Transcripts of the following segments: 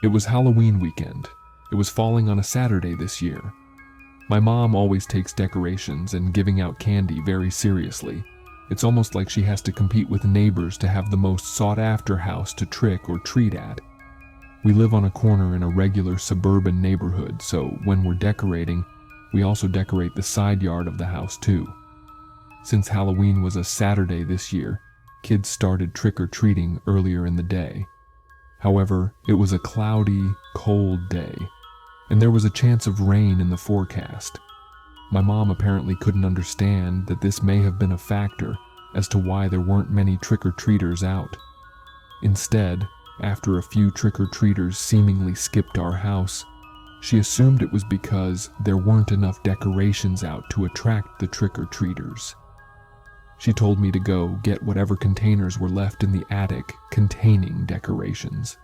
It was Halloween weekend. It was falling on a Saturday this year. My mom always takes decorations and giving out candy very seriously. It's almost like she has to compete with neighbors to have the most sought-after house to trick or treat at. We live on a corner in a regular suburban neighborhood, so when we're decorating, we also decorate the side yard of the house too. Since Halloween was a Saturday this year, kids started trick-or-treating earlier in the day. However, it was a cloudy, cold day, and there was a chance of rain in the forecast. My mom apparently couldn't understand that this may have been a factor as to why there weren't many trick-or-treaters out. Instead, after a few trick-or-treaters seemingly skipped our house, she assumed it was because there weren't enough decorations out to attract the trick-or-treaters. She told me to go get whatever containers were left in the attic containing decorations.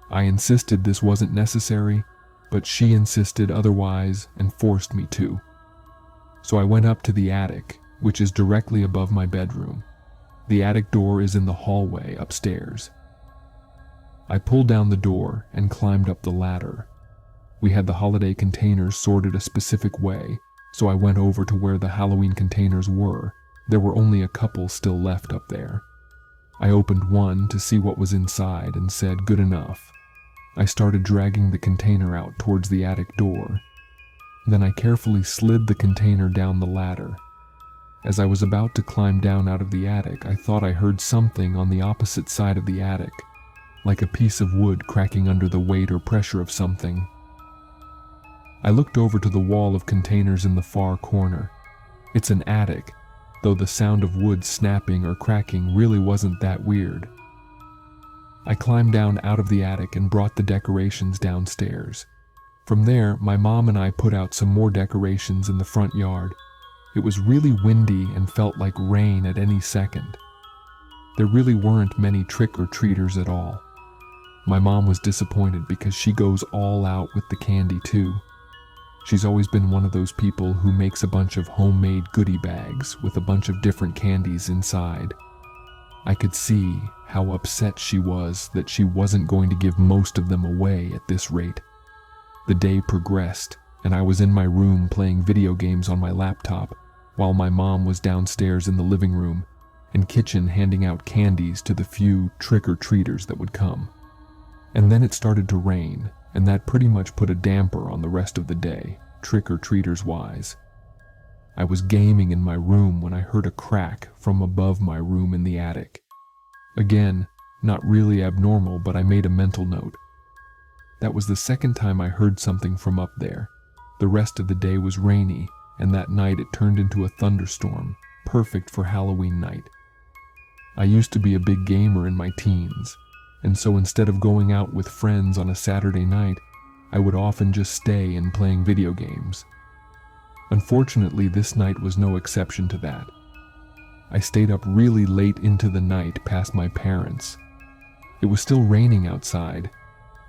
I insisted this wasn't necessary, but she insisted otherwise and forced me to. So I went up to the attic, which is directly above my bedroom. The attic door is in the hallway upstairs. I pulled down the door and climbed up the ladder. We had the holiday containers sorted a specific way, so I went over to where the Halloween containers were. There were only a couple still left up there. I opened one to see what was inside and said, "Good enough." I started dragging the container out towards the attic door. Then I carefully slid the container down the ladder. As I was about to climb down out of the attic, I thought I heard something on the opposite side of the attic, like a piece of wood cracking under the weight or pressure of something. I looked over to the wall of containers in the far corner. It's an attic, though the sound of wood snapping or cracking really wasn't that weird. I climbed down out of the attic and brought the decorations downstairs. From there, my mom and I put out some more decorations in the front yard. It was really windy and felt like rain at any second. There really weren't many trick-or-treaters at all. My mom was disappointed because she goes all out with the candy too. She's always been one of those people who makes a bunch of homemade goodie bags with a bunch of different candies inside. I could see how upset she was that she wasn't going to give most of them away at this rate. The day progressed, and I was in my room playing video games on my laptop, while my mom was downstairs in the living room and kitchen handing out candies to the few trick-or-treaters that would come. And then it started to rain, and that pretty much put a damper on the rest of the day, trick-or-treaters wise. I was gaming in my room when I heard a crack from above my room in the attic. Again, not really abnormal, but I made a mental note. That was the second time I heard something from up there. The rest of the day was rainy, and that night it turned into a thunderstorm, perfect for Halloween night. I used to be a big gamer in my teens, and so instead of going out with friends on a Saturday night, I would often just stay and playing video games. Unfortunately, this night was no exception to that. I stayed up really late into the night past my parents'. It was still raining outside.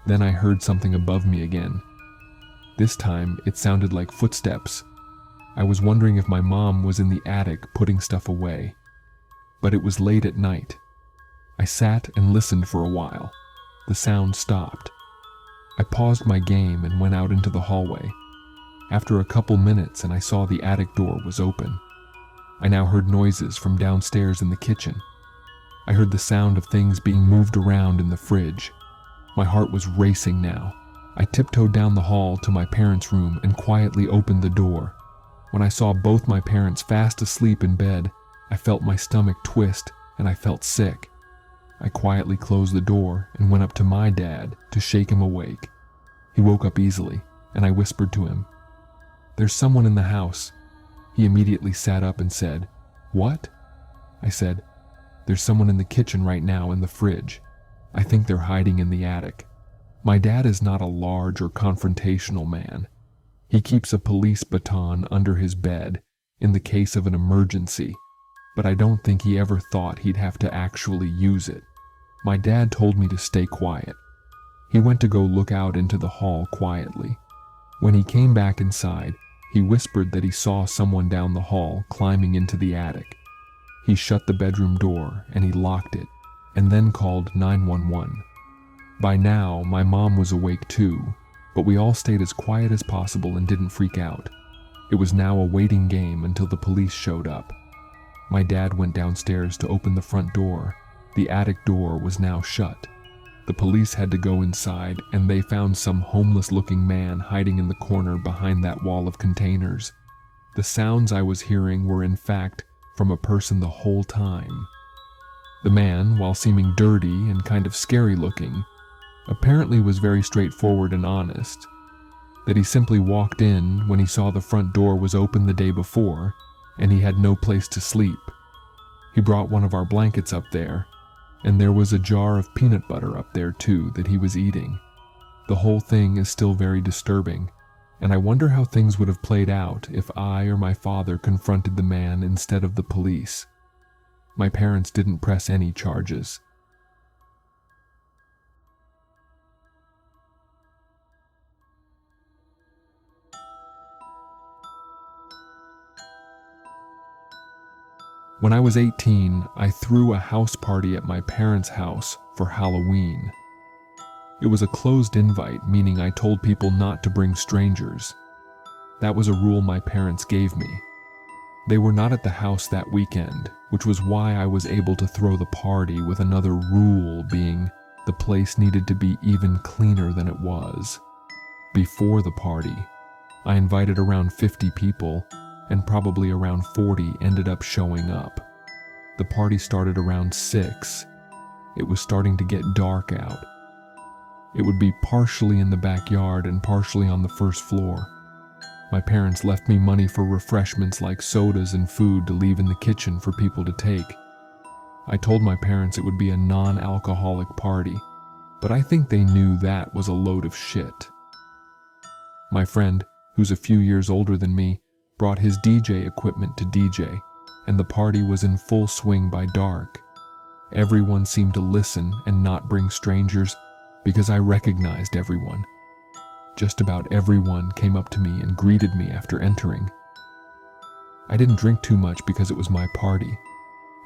Then I heard something above me again. This time, it sounded like footsteps. I was wondering if my mom was in the attic putting stuff away. But it was late at night. I sat and listened for a while. The sound stopped. I paused my game and went out into the hallway. After a couple minutes, and I saw the attic door was open. I now heard noises from downstairs in the kitchen. I heard the sound of things being moved around in the fridge. My heart was racing now. I tiptoed down the hall to my parents' room and quietly opened the door. When I saw both my parents fast asleep in bed, I felt my stomach twist and I felt sick. I quietly closed the door and went up to my dad to shake him awake. He woke up easily, and I whispered to him, "There's someone in the house." He immediately sat up and said, "What?" I said, "There's someone in the kitchen right now in the fridge. I think they're hiding in the attic." My dad is not a large or confrontational man. He keeps a police baton under his bed in the case of an emergency, but I don't think he ever thought he'd have to actually use it. My dad told me to stay quiet. He went to go look out into the hall quietly. When he came back inside, he whispered that he saw someone down the hall climbing into the attic. He shut the bedroom door and he locked it, and then called 911. By now, my mom was awake too, but we all stayed as quiet as possible and didn't freak out. It was now a waiting game until the police showed up. My dad went downstairs to open the front door. The attic door was now shut. The police had to go inside, and they found some homeless-looking man hiding in the corner behind that wall of containers. The sounds I was hearing were in fact from a person the whole time. The man, while seeming dirty and kind of scary-looking, apparently was very straightforward and honest. That he simply walked in when he saw the front door was open the day before, and he had no place to sleep. He brought one of our blankets up there, and there was a jar of peanut butter up there too that he was eating. The whole thing is still very disturbing, and I wonder how things would have played out if I or my father confronted the man instead of the police. My parents didn't press any charges. When I was 18, I threw a house party at my parents' house for Halloween. It was a closed invite, meaning I told people not to bring strangers. That was a rule my parents gave me. They were not at the house that weekend, which was why I was able to throw the party, with another rule being the place needed to be even cleaner than it was. Before the party, I invited around 50 people, and probably around 40 ended up showing up. The party started around 6. It was starting to get dark out. It would be partially in the backyard and partially on the first floor. My parents left me money for refreshments like sodas and food to leave in the kitchen for people to take. I told my parents it would be a non-alcoholic party, but I think they knew that was a load of shit. My friend, who's a few years older than me, brought his DJ equipment to DJ, and the party was in full swing by dark. Everyone seemed to listen and not bring strangers because I recognized everyone. Just about everyone came up to me and greeted me after entering. I didn't drink too much because it was my party,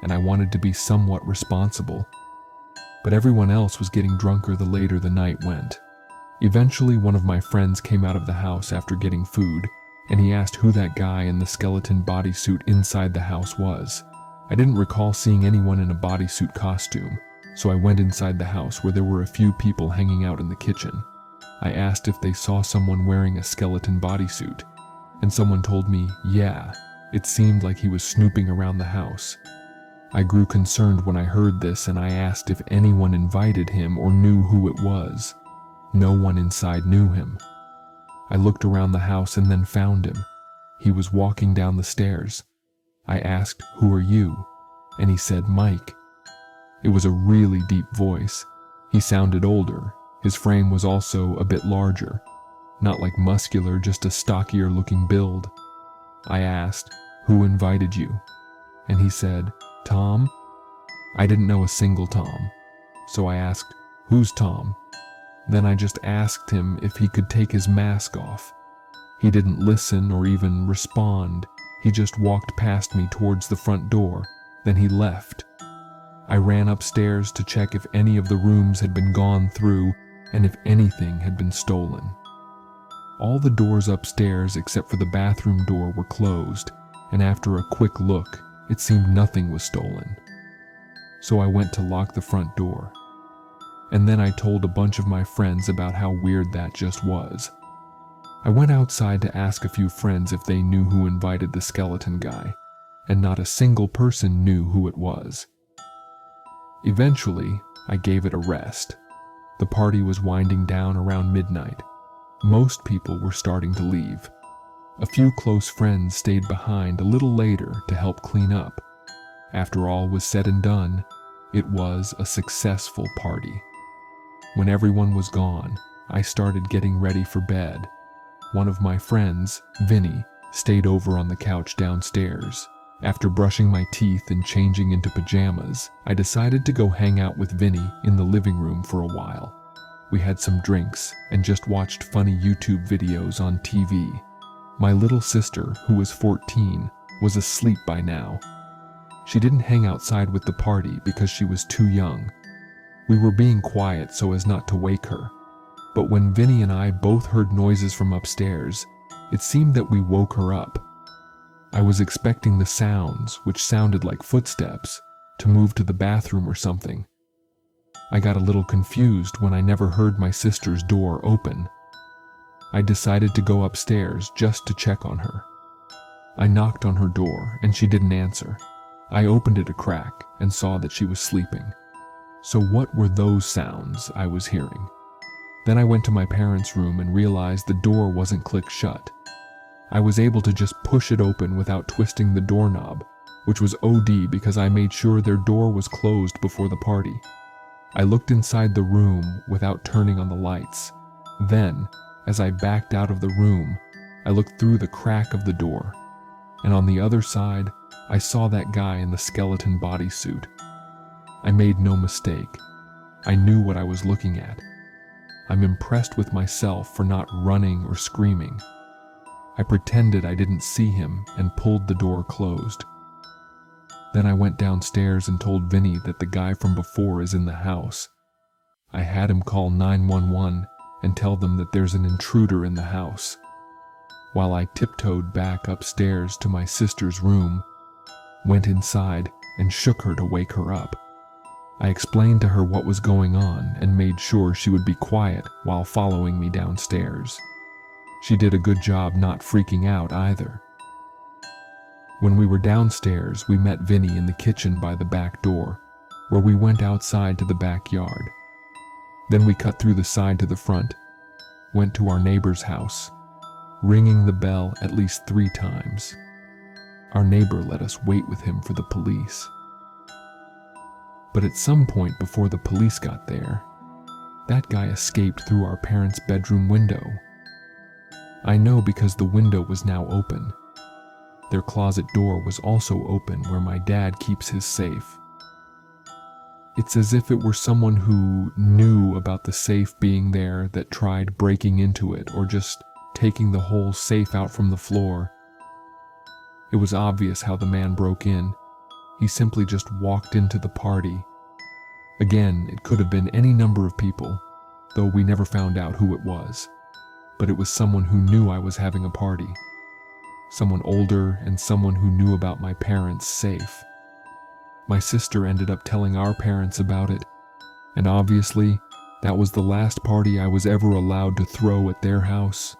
and I wanted to be somewhat responsible, but everyone else was getting drunker the later the night went. Eventually, one of my friends came out of the house after getting food, and he asked who that guy in the skeleton bodysuit inside the house was. I didn't recall seeing anyone in a bodysuit costume, so I went inside the house where there were a few people hanging out in the kitchen. I asked if they saw someone wearing a skeleton bodysuit, and someone told me, yeah, it seemed like he was snooping around the house. I grew concerned when I heard this, and I asked if anyone invited him or knew who it was. No one inside knew him. I looked around the house and then found him. He was walking down the stairs. I asked, "Who are you?" And he said, "Mike." It was a really deep voice. He sounded older. His frame was also a bit larger. Not like muscular, just a stockier looking build. I asked, "Who invited you?" And he said, "Tom." I didn't know a single Tom, so I asked, "Who's Tom?" Then I just asked him if he could take his mask off. He didn't listen or even respond. He just walked past me towards the front door. Then he left. I ran upstairs to check if any of the rooms had been gone through and if anything had been stolen. All the doors upstairs except for the bathroom door were closed, and after a quick look, it seemed nothing was stolen. So I went to lock the front door. And then I told a bunch of my friends about how weird that just was. I went outside to ask a few friends if they knew who invited the skeleton guy, and not a single person knew who it was. Eventually, I gave it a rest. The party was winding down around midnight. Most people were starting to leave. A few close friends stayed behind a little later to help clean up. After all was said and done, it was a successful party. When everyone was gone, I started getting ready for bed. One of my friends, Vinny, stayed over on the couch downstairs. After brushing my teeth and changing into pajamas, I decided to go hang out with Vinny in the living room for a while. We had some drinks and just watched funny YouTube videos on TV. My little sister, who was 14, was asleep by now. She didn't hang outside with the party because she was too young. We were being quiet so as not to wake her, but when Vinny and I both heard noises from upstairs, it seemed that we woke her up. I was expecting the sounds, which sounded like footsteps, to move to the bathroom or something. I got a little confused when I never heard my sister's door open. I decided to go upstairs just to check on her. I knocked on her door and she didn't answer. I opened it a crack and saw that she was sleeping. So what were those sounds I was hearing? Then I went to my parents' room and realized the door wasn't clicked shut. I was able to just push it open without twisting the doorknob, which was OD because I made sure their door was closed before the party. I looked inside the room without turning on the lights. Then, as I backed out of the room, I looked through the crack of the door, and on the other side, I saw that guy in the skeleton bodysuit. I made no mistake. I knew what I was looking at. I'm impressed with myself for not running or screaming. I pretended I didn't see him and pulled the door closed. Then I went downstairs and told Vinny that the guy from before is in the house. I had him call 911 and tell them that there's an intruder in the house. While I tiptoed back upstairs to my sister's room, went inside and shook her to wake her up. I explained to her what was going on and made sure she would be quiet while following me downstairs. She did a good job not freaking out either. When we were downstairs, we met Vinny in the kitchen by the back door, where we went outside to the backyard. Then we cut through the side to the front, went to our neighbor's house, ringing the bell at least 3 times. Our neighbor let us wait with him for the police. But at some point before the police got there, that guy escaped through our parents' bedroom window. I know because the window was now open. Their closet door was also open where my dad keeps his safe. It's as if it were someone who knew about the safe being there that tried breaking into it or just taking the whole safe out from the floor. It was obvious how the man broke in. He simply just walked into the party. Again, it could have been any number of people, though we never found out who it was. But it was someone who knew I was having a party. Someone older and someone who knew about my parents' safe. My sister ended up telling our parents about it, and obviously, that was the last party I was ever allowed to throw at their house.